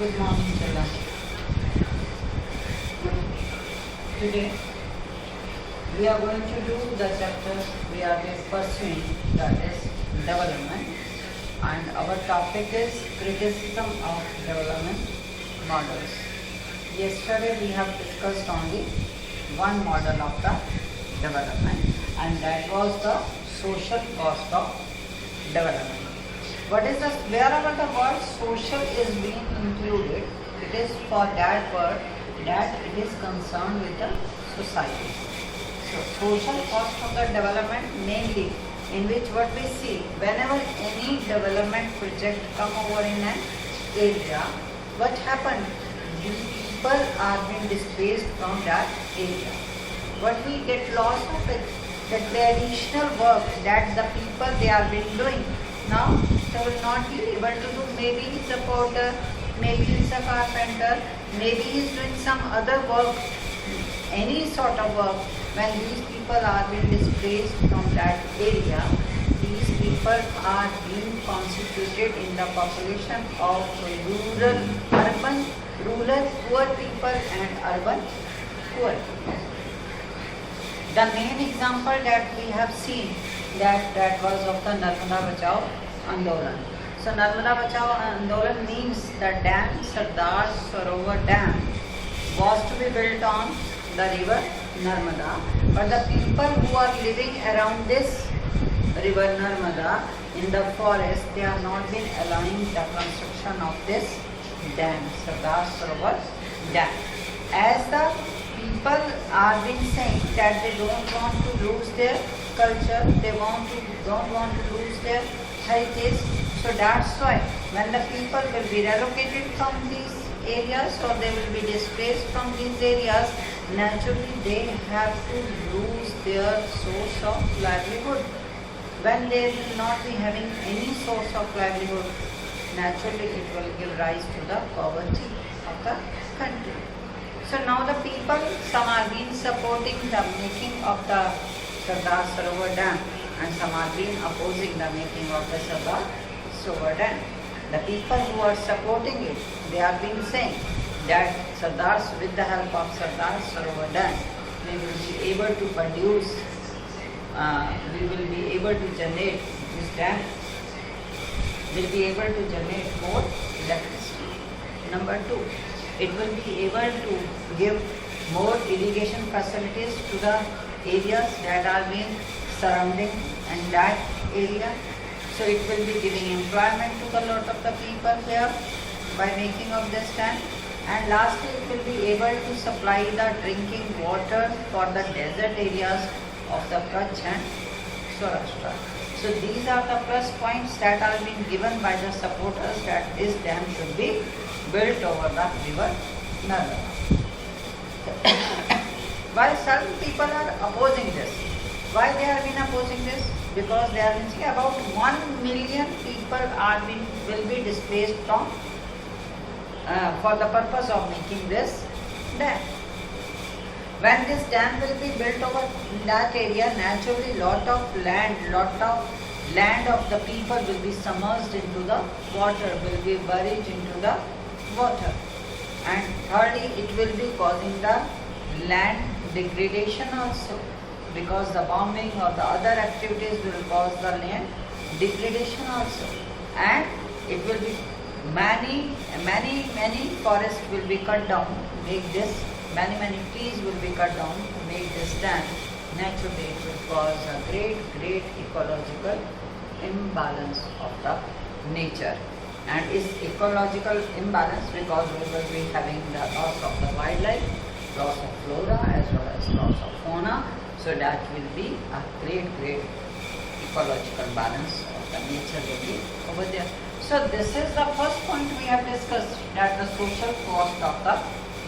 Good morning, children. Today we are going to do the chapter we are pursuing, that is development, and our topic is criticism of development models. Yesterday we have discussed only one model of the development, and that was the social cost of development. What is the, wherever the word social is being included, it is for that word that it is concerned with the society. So social cost of the development, mainly in which what we see, whenever any development project come over in an area, what happened? The people are being displaced from that area. What we get lost of it, the traditional work that the people they are been doing, now they will not be able to do. Maybe he's a porter, maybe he's a carpenter, maybe he's doing some other work, any sort of work. When these people are being displaced from that area, these people are being constituted in the population of rural poor people and urban poor people. The main example that we have seen that was of the Narmada Bachao Andolan. So Narmada Bachao Andolan means the dam, Sardar Sarovar Dam, was to be built on the river Narmada. But the people who are living around this river Narmada in the forest, they are not been allowing the construction of this dam, Sardar Sarovar Dam. As the people are been saying that they don't want to lose their culture, they don't want to lose their heritage. So that's why when the people will be relocated from these areas or they will be displaced from these areas, naturally they have to lose their source of livelihood. When they will not be having any source of livelihood, naturally it will give rise to the poverty of the country. So now the people, some are being supporting the making of the Sardar Sarovar Dam and some are being opposing the making of the Sardar Sarovar Dam. The people who are supporting it, they are being saying that with the help of Sardar Sarovar Dam, we will be able to produce, we will be able to generate, this dam will be able to generate more electricity. Number 2, it will be able to give more irrigation facilities to the areas that are being surrounding in that area. So it will be giving employment to a lot of the people here by making of this dam. And lastly, it will be able to supply the drinking water for the desert areas of the Kutch and Saurashtra. So these are the plus points that are being given by the supporters that this dam should be built over the river Narmada. While certain people are opposing this, why they have been opposing this? Because they are saying about 1 million people will be displaced from for the purpose of making this dam. When this dam will be built over that area, naturally lot of land of the people will be submerged into the water, will be buried into the water. And thirdly, it will be causing the land degradation also, because the bombing or the other activities will cause the land degradation also. And it will be many forests will be cut down to make this, many trees will be cut down to make this dam. Naturally it will cause a great ecological imbalance of the nature. And is ecological imbalance because we will be having the loss of the wildlife, loss of flora as well as loss of fauna. So that will be a great ecological balance of the nature will be over there. So this is the first point we have discussed, that the social cost of the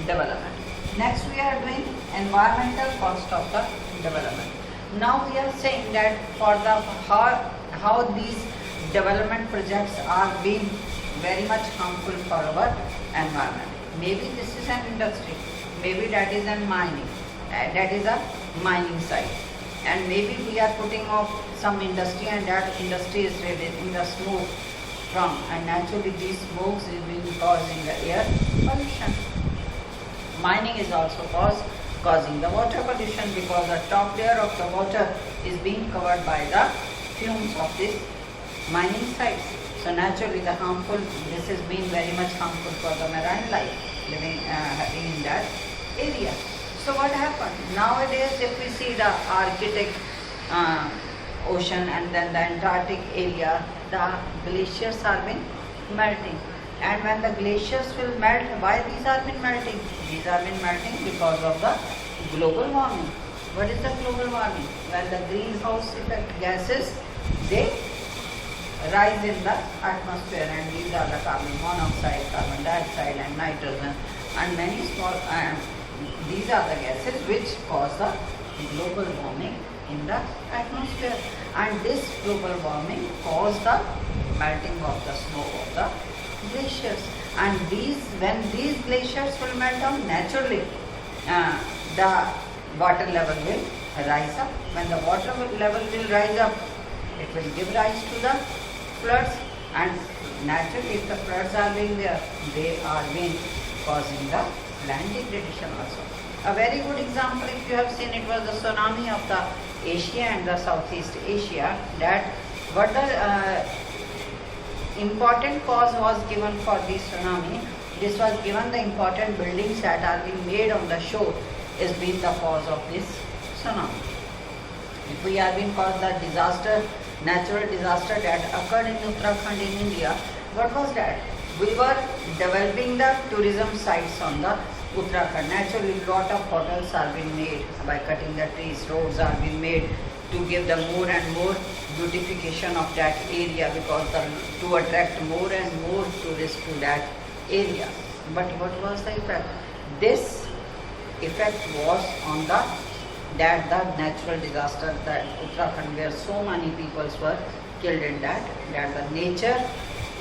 development. Next we are doing environmental cost of the development. Now we are saying that for the how these development projects are being very much harmful for our environment. Maybe this is an industry, maybe that is a mining site, and maybe we are putting off some industry and that industry is releasing the smoke from, and naturally these smokes is being causing the air pollution. Mining is also causing the water pollution because the top layer of the water is being covered by the fumes of this mining sites. So naturally this has been very much harmful for the marine life living in that area. So what happened? Nowadays if we see the Arctic ocean and then the Antarctic area, the glaciers are been melting. And when the glaciers will melt, why these are been melting? These are been melting because of the global warming. What is the global warming? When the greenhouse effect gases, they rise in the atmosphere, and these are the carbon monoxide, carbon dioxide and nitrogen and many small these are the gases which cause the global warming in the atmosphere, and this global warming cause the melting of the snow of the glaciers. And when these glaciers will melt down, naturally the water level will rise up. When the water level will rise up, it will give rise to the floods, and naturally if the floods are being there, they are being causing the land degradation also. A very good example, if you have seen, it was the tsunami of the Asia and the Southeast Asia, that what the important cause was given for this tsunami. This was given the important buildings that are being made on the shore is being the cause of this tsunami. If we are being caused the disaster, natural disaster that occurred in Uttarakhand in India, what was that? We were developing the tourism sites on the Uttarakhand. Naturally, lot of hotels are being made by cutting the trees. Roads are being made to give the more and more beautification of that area, because to attract more and more tourists to that area. But what was the effect? This effect was on the natural disaster that Uttarakhand, where so many people were killed in that the nature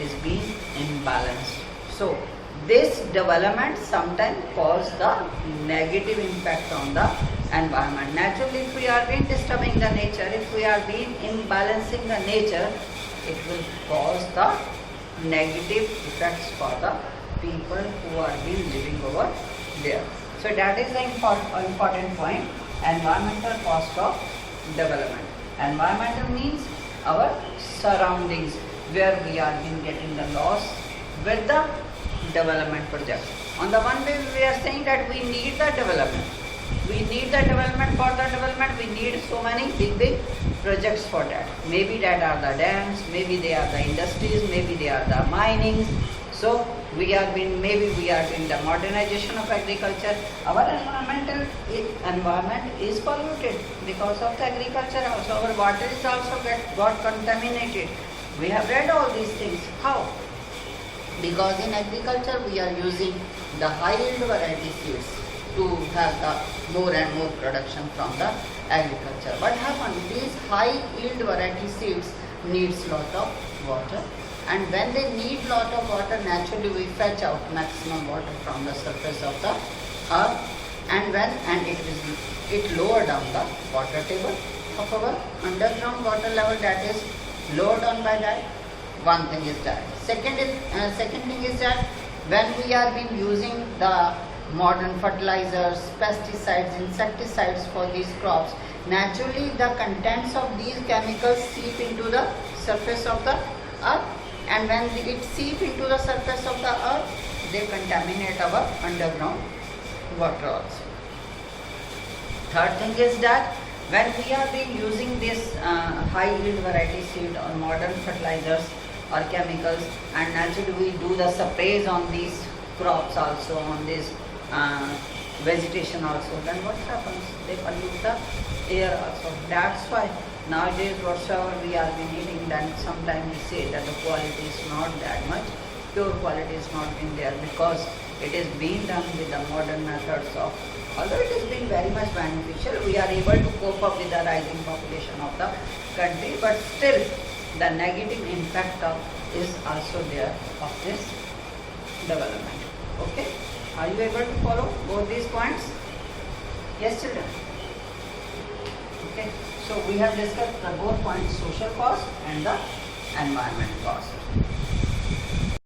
is being imbalanced. So this development sometimes cause the negative impact on the environment. Naturally, if we are being disturbing the nature, if we are being imbalancing the nature, it will cause the negative effects for the people who are being living over there. So that is the important point. Environmental cost of development. Environmental means our surroundings, where we are been getting the loss with the development project. On the one way, we are saying that we need the development. We need the development. For the development, we need so many big projects for that. Maybe that are the dams, maybe they are the industries, maybe they are the minings. So maybe we are doing the modernization of agriculture. Our environment is polluted because of the agriculture also. Our water is also got contaminated. We have read all these things. How? Because in agriculture we are using the high yield variety seeds to have the more and more production from the agriculture. What happens? These high yield variety seeds needs lot of water, and when they need lot of water, naturally we fetch out maximum water from the surface of the earth, and it lower down the water table of our underground water level, that is lower down by that. One thing is that. Second thing is that when we are been using the modern fertilizers, pesticides, insecticides for these crops, naturally the contents of these chemicals seep into the surface of the earth, and when it seep into the surface of the earth, they contaminate our underground water also. Third thing is that when we are been using this high yield variety seed or modern fertilizers or chemicals, and naturally we do the sprays on these crops also, on this vegetation also, then what happens? They pollute the air also. That's why nowadays whatsoever we are been eating, then sometimes we say that the quality is not that much, pure quality is not in there, because it is being done with the modern methods of, although it has been very much beneficial, we are able to cope up with the rising population of the country, but still the negative impact is also there of this development. Okay, are you able to follow both these points? Yes, children. Okay, so we have discussed the both points, social cost and the environment cost.